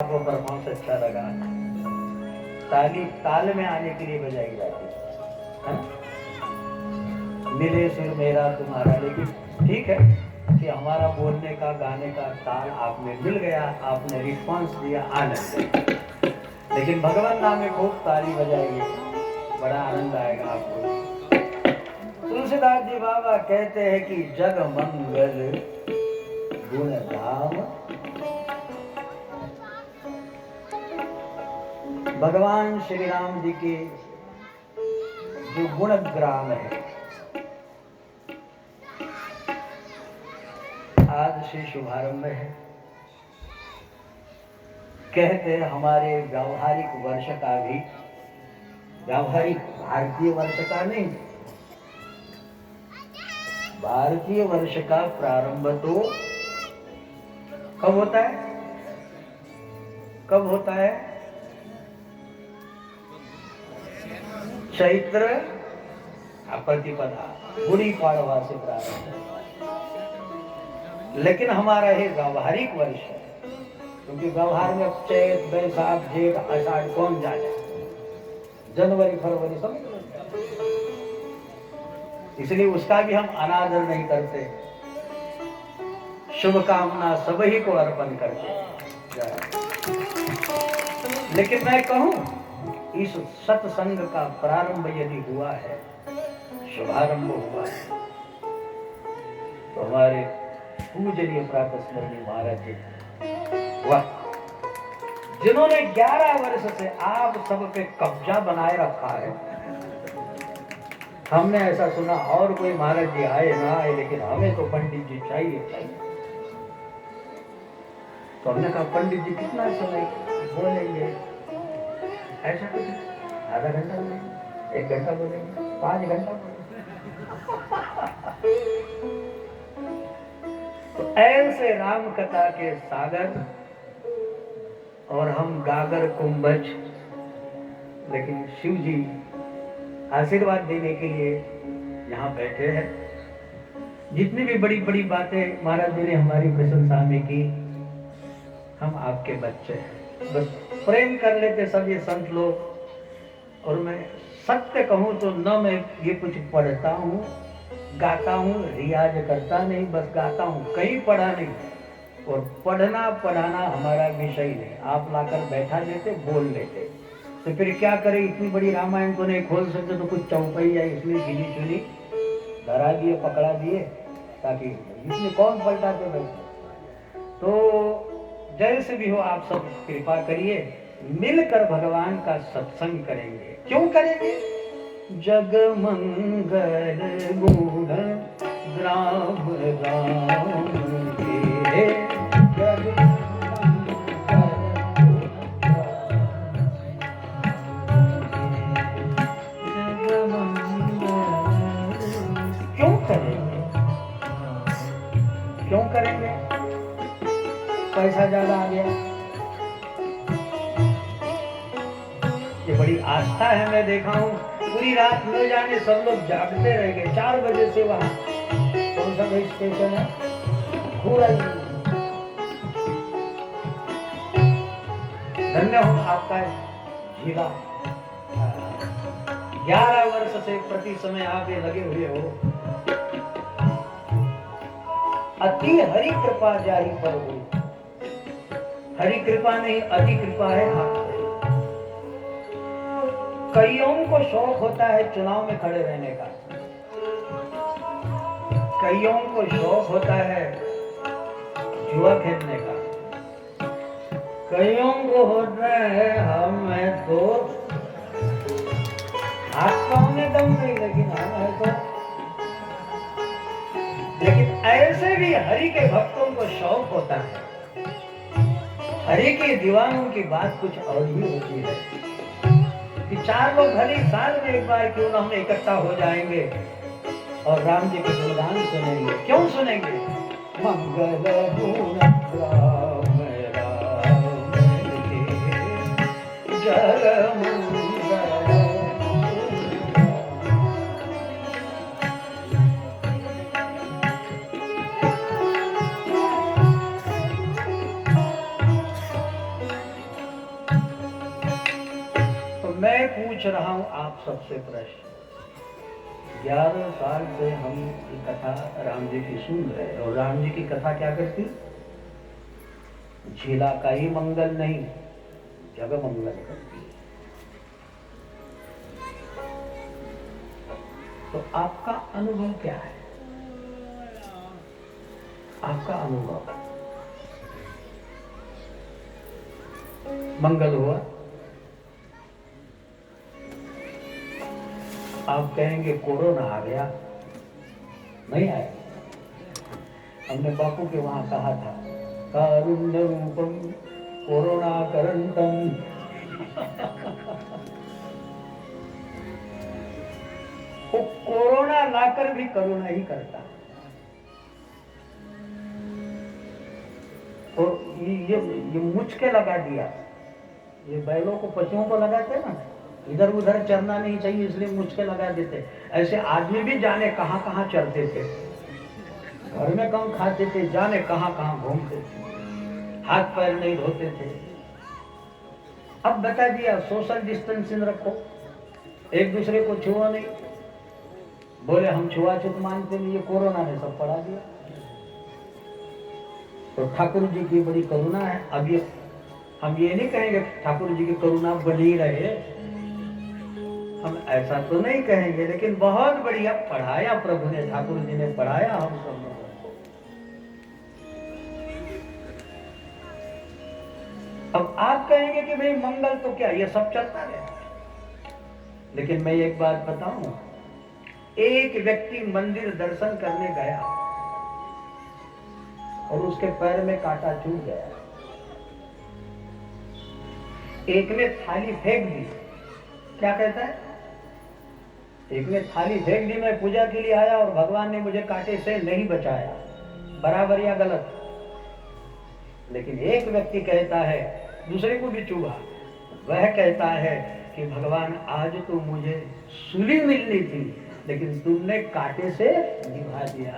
आपको परफॉर्मेंस अच्छा लगा। ताली ताल में आने के लिए बजाई जाती है। मिले सुर मेरा तुम्हारा, लेकिन ठीक है कि हमारा बोलने का गाने का ताल आप में मिल गया, आपने रिस्पांस दिया, आनंद। लेकिन भगवान नाम में खूब ताली बजाएंगे, बड़ा आनंद आएगा आपको। तुलसीदास जी बाबा कहते हैं कि जग मंगल गुण धाम, भगवान श्री राम जी के जो गुणग्राम है, आज से शुभारंभ है। कहते हैं हमारे व्यावहारिक वर्ष का भी, व्यावहारिक भारतीय वर्ष का नहीं, भारतीय वर्ष का प्रारंभ तो कब होता है? कब होता है? चैत्र प्रतिपदा, गुड़ी पाड़वा से प्रारंभ है। लेकिन हमारा ये व्यावहारिक वर्ष है, क्योंकि व्यवहार में चैत बैसाख जेठ आषाढ़ कौन जाए, जनवरी फरवरी सब, इसलिए उसका भी हम अनादर नहीं करते, शुभकामना सभी को अर्पण करते। लेकिन मैं कहूं, इस सत्संग का प्रारंभ यदि हुआ है, शुभारंभ हुआ है, तो हमारे पूजनीय प्रातः स्मरणीय महाराज जी, वाह, जिन्होंने 11 वर्ष से आप सब पे कब्जा बनाए रखा है। हमने ऐसा सुना और कोई महाराज जी आए ना आए, लेकिन हमें तो पंडित जी चाहिए। तो हमने कहा पंडित जी कितना समय बोलेंगे? ऐसा कुछ आधा घंटा बोलेंगे, 1 घंटा बोलेंगे, 5 घंटा बोलेंगे। तो ऐसे राम कथा के सागर और हम गागर कुंभज, लेकिन शिव जी आशीर्वाद देने के लिए यहाँ बैठे हैं। जितनी भी बड़ी बड़ी बातें महाराज जी ने हमारी प्रशंसा में की, हम आपके बच्चे हैं, बस प्रेम कर लेते सब ये संत लोग। और मैं सत्य कहूं तो न मैं ये कुछ पढ़ता हूँ गाता हूँ, रियाज करता नहीं, बस गाता हूँ, कहीं पढ़ा नहीं। और पढ़ना पढ़ाना हमारा विषय नहीं, आप लाकर बैठा लेते, बोल लेते, तो फिर क्या करें? इतनी बड़ी रामायण तो नहीं खोल सकते, तो कुछ चौपाई है इसलिए गिनी चुनी धरा दिए, पकड़ा दिए, ताकि इसमें कौन पलटाते बैठे। तो जैसे भी हो आप सब कृपा करिए, मिलकर भगवान का सत्संग करेंगे। क्यों करेंगे? जग मंगल गुण ग्राम राम के, जग क्यों करेंगे? क्यों करेंगे? पैसा ज्यादा आ गया, ये बड़ी आस्था है। मैं देखा हूँ पूरी रात न जाने सब लोग जागते रह गए, 4 बजे से वहां कौन सा स्टेशन है, धन्य हो आपका जिला। 11 वर्ष से प्रति समय आप ये लगे हुए हो। अति हरि कृपा जारी पर हुई, हरि कृपा नहीं अति कृपा है आप। कईयों को शौक होता है चुनाव में खड़े रहने का, कईयों को शौक होता है जुआ खेलने का, कईयों को होता है हमें तो हाथ पाँव में दम नहीं, लेकिन हमें तो, लेकिन ऐसे भी हरि के भक्तों को शौक होता है। हरि के दीवानों की बात कुछ और ही होती है कि 4 लोग भले साल में एक बार क्यों ना हम इकट्ठा हो जाएंगे और राम जी के गुणगान सुनेंगे। क्यों सुनेंगे? मंगल गुण राम राम के, जग मंगल। मैं पूछ रहा हूं आप सबसे प्रश्न। 11 साल से हम ये कथा राम जी की सुन रहे हैं, और राम जी की कथा क्या करती? झीला का ही मंगल नहीं, जग मंगल करती। तो आपका अनुभव क्या है? आपका अनुभव मंगल हुआ? आप कहेंगे कोरोना आ गया, नहीं आया। हमने बापू के वहां कहा था, कारुण्य रूपम कोरोना करंतम। वो कोरोना लाकर भी करुणा ही करता। तो ये मुझके लगा दिया, ये बैलों को पशुओं को लगाते ना, इधर उधर चरना नहीं चाहिए इसलिए मुझके लगा देते। ऐसे आदमी भी जाने कहां कहां चरते थे, घर में कम खाते थे, जाने कहां कहां घूमते थे, हाथ पैर नहीं धोते थे। अब बता दिया सोशल डिस्टेंसिंग रखो, एक दूसरे को छुओ नहीं। बोले हम छुआछूत मानते नहीं, ये कोरोना ने सब पढ़ा दिया। तो ठाकुर जी की बड़ी करुणा है। अब ये हम ये नहीं कहेंगे ठाकुर जी की करुणा बनी रहे, हम ऐसा तो नहीं कहेंगे, लेकिन बहुत बढ़िया पढ़ाया प्रभु ने, ठाकुर जी ने पढ़ाया हम सब लोगों को। अब आप कहेंगे कि भाई मंगल तो क्या, ये सब चलता है। लेकिन मैं एक बात बताऊं, एक व्यक्ति मंदिर दर्शन करने गया और उसके पैर में कांटा चुभ गया। एक ने थाली फेंक दी, क्या कहता है? एक ने थाली फेंक दी, मैं पूजा के लिए आया और भगवान ने मुझे कांटे से नहीं बचाया, बराबर या गलत? लेकिन एक व्यक्ति कहता है, दूसरे को भी चुभा, वह कहता है कि भगवान आज तो मुझे सूली मिलनी थी, लेकिन तुमने कांटे से निभा दिया।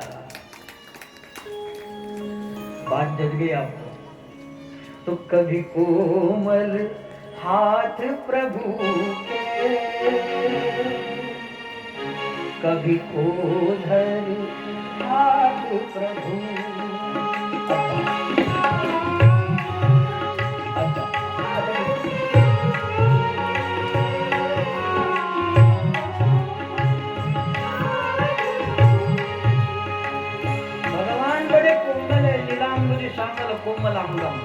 बात जज गई आपको? तो कभी कोमल हाथ प्रभु के, कभी ओझल हाथ प्रभु। भगवान बड़े कोमल है, लीलांबुज श्यामल कोमलांगम,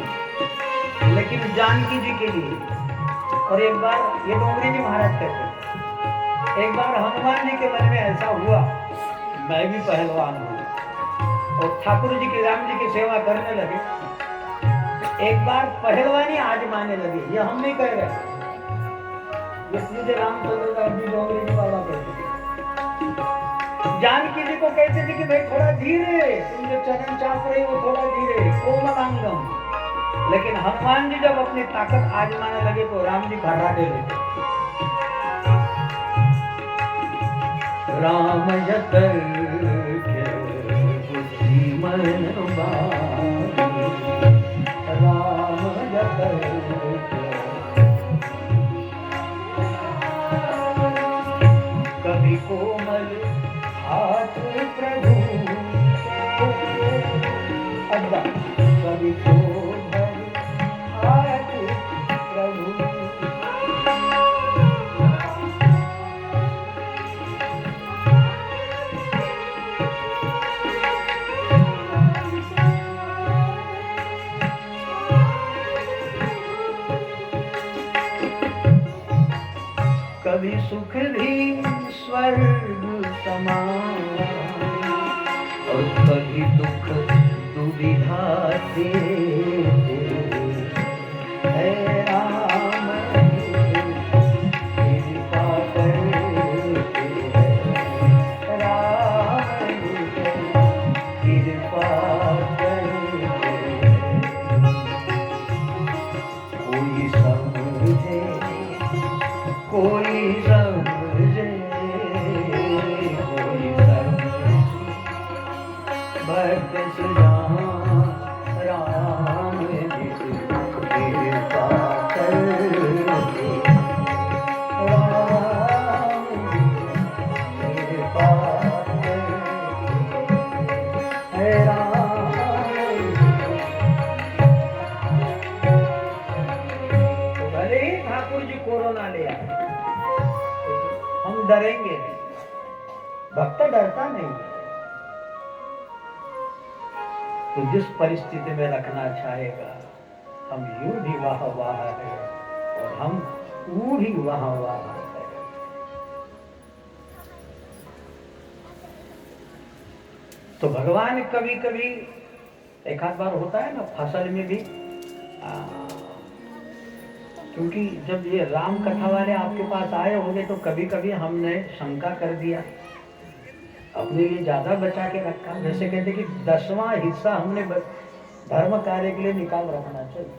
लेकिन जानकी जी के लिए। और एक बार ये डोंगरी जी महाराज कहते हैं, एक बार हनुमान जी के मन में ऐसा हुआ, मैं भी पहलवान हूँ, और ठाकुर जी की राम जी की सेवा करने लगे। एक बार पहलवानी आजमाने लगे, ये हम नहीं कह रहे, ये सीधे रामचंद्र दास जी डोंगरी जी बाबा कहते थे। जानकी जी को कहते थे कि भाई थोड़ा धीरे, तुम जो चरण चाप रहे हो थोड़ा धीरे, कोमलांगम। लेकिन हनुमान जी जब अपनी ताकत आजमाने लगे तो राम जी घर्राटे लगे। राम जतर बुद्धिमान राम जतर, कभी कोमल हाथ प्रभु अब्बा, कभी कोमल हाथ प्रभु। कभी सुख भी स्वर्ग समान, और कभी दुख दुविधा से है राम कृपा करते हैं, राम कृपा करते हैं। कोई समझे कोई समझे, कोई समझे, भक्त सुजान राम डरेंगे नहीं, भक्त डरता नहीं है। तो जिस परिस्थिति में रखना चाहेगा, हम यूं भी वाह वाह है और हम ऊ भी वाह वाह है। तो भगवान कभी कभी एक आध बार होता है ना फसल में भी, क्योंकि जब ये राम कथा वाले आपके पास आए होंगे तो कभी कभी हमने शंका कर दिया, अपने लिए ज्यादा बचा के रखा। जैसे कहते कि 10वां हिस्सा हमने धर्म कार्य के लिए निकाल रखना चाहिए।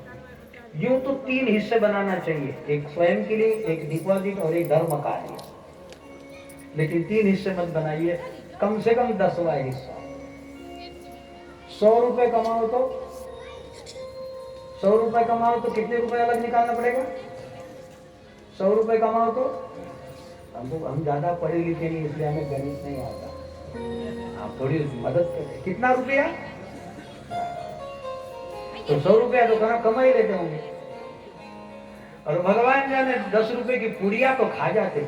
यूं तो 3 हिस्से बनाना चाहिए, एक स्वयं के लिए, एक डिपॉजिट और एक धर्म कार्य, लेकिन 3 हिस्से मत बनाइए, कम से कम 10वां हिस्सा। 100 रुपए कमाओ तो 100 रुपए कमाओ तो कितने रुपए अलग निकालना पड़ेगा? 100 रुपए कमाओ तो हम ज्यादा पढ़े लिखे नहीं, इसलिए हमें गणित नहीं आता, आप थोड़ी मदद करें। कितना रुपया? तो 100 रुपया तो कमा ही लेते होंगे। और भगवान जाने 10 रुपए की पुड़िया तो खा जाते,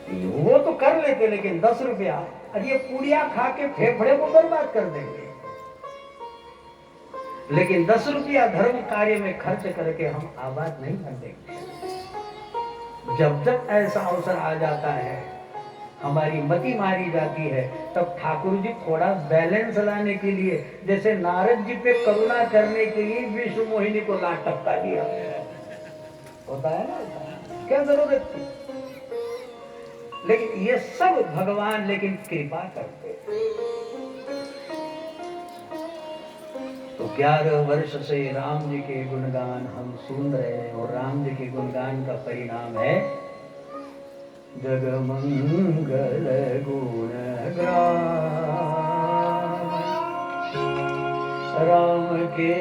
वो तो कर लेते, लेकिन 10 रुपया, अरे ये पुड़िया खा के फेफड़े को बर्बाद कर देंगे। लेकिन 10 रुपया धर्म कार्य में खर्च करके हम आबाद नहीं कर देंगे। जब जब ऐसा अवसर आ जाता है, हमारी मति मारी जाती है, तब ठाकुर जी थोड़ा बैलेंस लाने के लिए, जैसे नारद जी पे करुणा करने के लिए विश्व मोहिनी को लाट टपका दिया। होता है ना, क्या जरूरत थी? लेकिन ये सब भगवान लेकिन कृपा करते। तो 11 वर्ष से राम जी के गुणगान हम सुन रहे हैं, और राम जी के गुणगान का परिणाम है जगमंगल गुण ग्राम राम के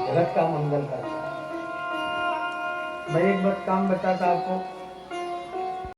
जगत का मंगल करता है। मैं एक बात काम बताता आपको,